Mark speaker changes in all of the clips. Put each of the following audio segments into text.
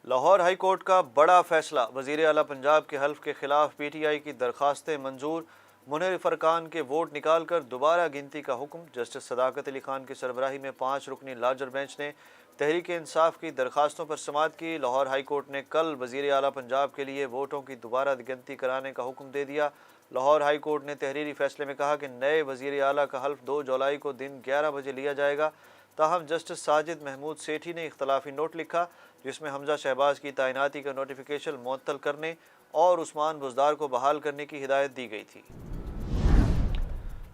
Speaker 1: Lahore high court کا بڑا فیصلہ، وزیر اعلیٰ پنجاب کے حلف کے خلاف پی ٹی آئی کی درخواستیں منظور، منحرف ارکان کے ووٹ نکال کر دوبارہ گنتی کا حکم۔ جسٹس صداقت علی خان کی سربراہی میں 5 رکنی لارجر بینچ نے تحریک انصاف کی درخواستوں پر سماعت کی۔ لاہور ہائی کورٹ نے کل وزیر اعلیٰ پنجاب کے لیے ووٹوں کی دوبارہ گنتی کرانے کا حکم دے دیا۔ لاہور ہائی کورٹ نے تحریری فیصلے میں کہا کہ نئے وزیر اعلیٰ کا حلف 2 جولائی کو دن 11 بجے لیا جائے گا۔ تاہم جسٹس ساجد محمود سیٹھی نے اختلافی نوٹ لکھا جس میں حمزہ شہباز کی تعیناتی کا نوٹیفیکیشن معطل کرنے اور عثمان بزدار کو بحال کرنے کی ہدایت دی گئی تھی۔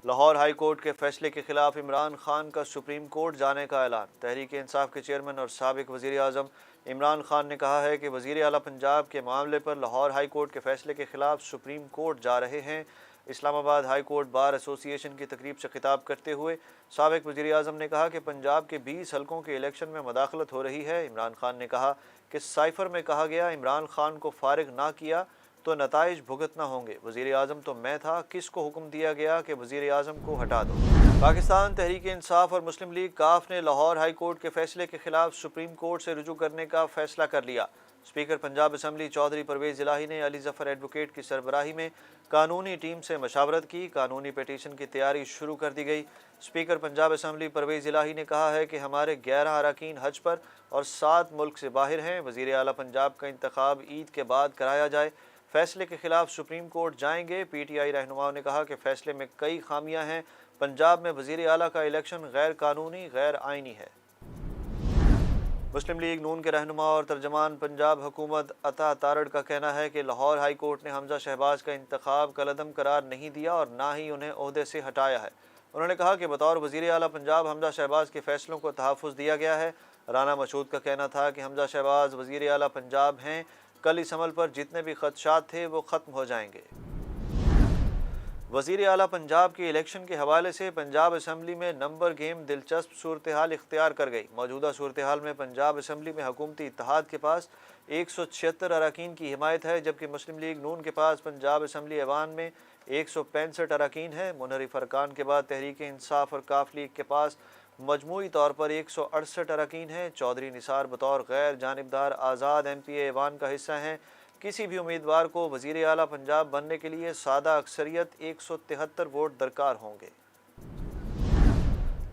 Speaker 1: لاہور ہائی کورٹ کے فیصلے کے خلاف عمران خان کا سپریم کورٹ جانے کا اعلان۔ تحریک انصاف کے چیئرمین اور سابق وزیر اعظم عمران خان نے کہا ہے کہ وزیر اعلیٰ پنجاب کے معاملے پر لاہور ہائی کورٹ کے فیصلے کے خلاف سپریم کورٹ جا رہے ہیں۔ اسلام آباد ہائی کورٹ بار ایسوسی ایشن کی تقریب سے خطاب کرتے ہوئے سابق وزیر اعظم نے کہا کہ پنجاب کے 20 حلقوں کے الیکشن میں مداخلت ہو رہی ہے۔ عمران خان نے کہا کہ سائفر میں کہا گیا عمران خان کو فارغ نہ کیا تو نتائج بھگتنا ہوں گے۔ وزیر اعظم تو میں تھا، کس کو حکم دیا گیا کہ وزیر اعظم کو ہٹا دو؟ پاکستان تحریک انصاف اور مسلم لیگ کاف نے لاہور ہائی کورٹ کے فیصلے کے خلاف سپریم کورٹ سے رجوع کرنے کا فیصلہ کر لیا۔ اسپیکر پنجاب اسمبلی چودھری پرویز الہی نے علی ظفر ایڈوکیٹ کی سربراہی میں قانونی ٹیم سے مشاورت کی۔ قانونی پیٹیشن کی تیاری شروع کر دی گئی۔ اسپیکر پنجاب اسمبلی پرویز الہی نے کہا ہے کہ ہمارے 11 اراکین حج پر اور 7 ملک سے باہر ہیں۔ وزیر اعلیٰ پنجاب کا انتخاب عید کے بعد کرایا جائے۔ فیصلے کے خلاف سپریم کورٹ جائیں گے۔ پی ٹی آئی رہنماؤں نے کہا کہ فیصلے میں کئی خامیاں ہیں۔ پنجاب میں وزیر اعلیٰ کا الیکشن غیر قانونی، غیر آئینی ہے۔ مسلم لیگ نون کے رہنما اور ترجمان پنجاب حکومت عطا تارڑ کا کہنا ہے کہ لاہور ہائی کورٹ نے حمزہ شہباز کا انتخاب کالعدم قرار نہیں دیا اور نہ ہی انہیں عہدے سے ہٹایا ہے۔ انہوں نے کہا کہ بطور وزیر اعلیٰ پنجاب حمزہ شہباز کے فیصلوں کو تحفظ دیا گیا ہے۔ رانا مشہود کا کہنا تھا کہ حمزہ شہباز وزیر اعلیٰ پنجاب ہیں، کل اس عمل پر جتنے بھی خدشات تھے وہ ختم ہو جائیں گے۔ وزیر اعلیٰ پنجاب کے الیکشن کے حوالے سے پنجاب اسمبلی میں نمبر گیم دلچسپ صورتحال اختیار کر گئی۔ موجودہ صورتحال میں پنجاب اسمبلی میں حکومتی اتحاد کے پاس 176 اراکین کی حمایت ہے، جبکہ مسلم لیگ نون کے پاس پنجاب اسمبلی ایوان میں 165 اراکین ہیں۔ منحرف ارکان کے بعد تحریک انصاف اور کاف لیگ کے پاس مجموعی طور پر 168 اراکین ہیں۔ چودھری نثار بطور غیر جانبدار آزاد ایم پی اے ایوان کا حصہ ہیں۔ کسی بھی امیدوار کو وزیر اعلیٰ پنجاب بننے کے لیے سادہ اکثریت 173 ووٹ درکار ہوں گے۔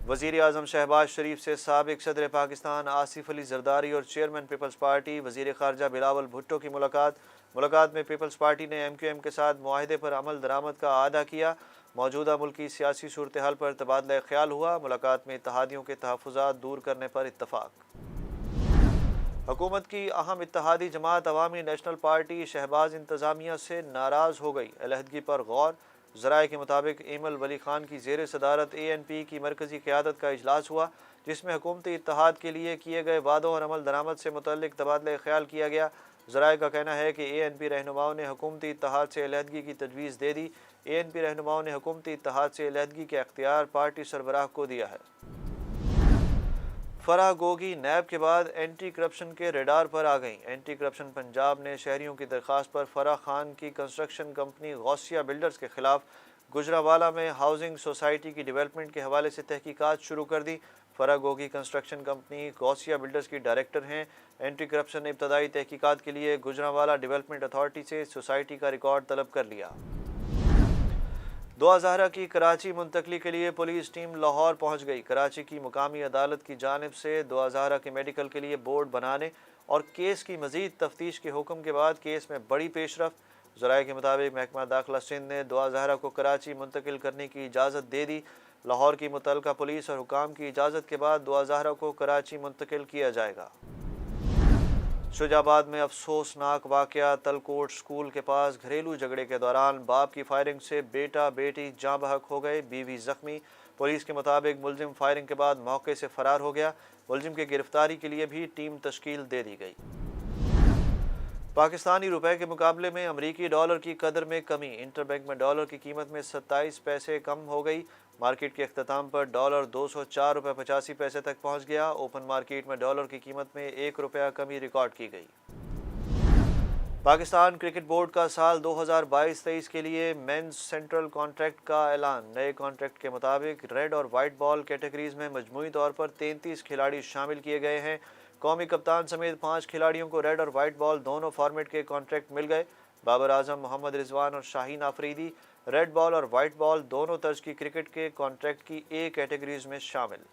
Speaker 1: وزیر اعظم شہباز شریف سے سابق صدر پاکستان آصف علی زرداری اور چیئرمین پیپلز پارٹی وزیر خارجہ بلاول بھٹو کی ملاقات میں پیپلز پارٹی نے ایم کیو ایم کے ساتھ معاہدے پر عمل درآمد کا اعادہ کیا۔ موجودہ ملکی سیاسی صورتحال پر تبادلہ خیال ہوا۔ ملاقات میں اتحادیوں کے تحفظات دور کرنے پر اتفاق۔ حکومت کی اہم اتحادی جماعت عوامی نیشنل پارٹی شہباز انتظامیہ سے ناراض ہو گئی۔ علیحدگی پر غور۔ ذرائع کے مطابق ایمل ولی خان کی زیر صدارت اے این پی کی مرکزی قیادت کا اجلاس ہوا جس میں حکومتی اتحاد کے لیے کیے گئے وعدوں اور عمل درآمد سے متعلق تبادلہ خیال کیا گیا۔ ذرائع کا کہنا ہے کہ اے این پی رہنماؤں نے حکومتی اتحاد سے علیحدگی کی تجویز دے دی۔ اے این پی رہنماؤں نے حکومتی اتحاد سے علیحدگی کے اختیار پارٹی سربراہ کو دیا ہے۔ فرح گوگی نیب کے بعد اینٹی کرپشن کے ریڈار پر آ گئیں۔ اینٹی کرپشن پنجاب نے شہریوں کی درخواست پر فرح خان کی کنسٹرکشن کمپنی غوثیہ بلڈرز کے خلاف گجرانوالہ میں ہاؤسنگ سوسائٹی کی ڈیولپمنٹ کے حوالے سے تحقیقات شروع کر دی۔ فرح گوگی کنسٹرکشن کمپنی غوثیہ بلڈرز کی ڈائریکٹر ہیں۔ اینٹی کرپشن نے ابتدائی تحقیقات کے لیے گجرانوالہ ڈیولپمنٹ اتھارٹی سے سوسائٹی کا ریکارڈ طلب کر لیا۔ دعا زہرا کی کراچی منتقلی کے لیے پولیس ٹیم لاہور پہنچ گئی۔ کراچی کی مقامی عدالت کی جانب سے دعا زہرا کے میڈیکل کے لیے بورڈ بنانے اور کیس کی مزید تفتیش کے حکم کے بعد کیس میں بڑی پیش رفت۔ ذرائع کے مطابق محکمہ داخلہ سندھ نے دعا زہرا کو کراچی منتقل کرنے کی اجازت دے دی۔ لاہور کی متعلقہ پولیس اور حکام کی اجازت کے بعد دعا زہرا کو کراچی منتقل کیا جائے گا۔ شجاع آباد میں افسوسناک واقعہ۔ تلکوٹ سکول کے پاس گھریلو جھگڑے کے دوران باپ کی فائرنگ سے بیٹا بیٹی جاں بحق ہو گئے، بیوی زخمی۔ پولیس کے مطابق ملزم فائرنگ کے بعد موقع سے فرار ہو گیا۔ ملزم کی گرفتاری کے لیے بھی ٹیم تشکیل دے دی گئی۔ پاکستانی روپے کے مقابلے میں امریکی ڈالر کی قدر میں کمی۔ انٹر بینک میں ڈالر کی قیمت میں 27 پیسے کم ہو گئی۔ مارکیٹ کے اختتام پر ڈالر 204.85 روپے تک پہنچ گیا۔ اوپن مارکیٹ میں ڈالر کی قیمت میں 1 روپیہ کمی ریکارڈ کی گئی۔ پاکستان کرکٹ بورڈ کا سال 2022-23 کے لیے مینز سینٹرل کانٹریکٹ کا اعلان۔ نئے کانٹریکٹ کے مطابق ریڈ اور وائٹ بال کیٹیگریز میں مجموعی طور پر 33 کھلاڑی شامل کیے گئے ہیں۔ قومی کپتان سمیت 5 کھلاڑیوں کو ریڈ اور وائٹ بال دونوں فارمیٹ کے کانٹریکٹ مل گئے۔ بابر اعظم، محمد رضوان اور شاہین آفریدی ریڈ بال اور وائٹ بال دونوں طرز کی کرکٹ کے کانٹریکٹ کی اے کیٹیگریز میں شامل۔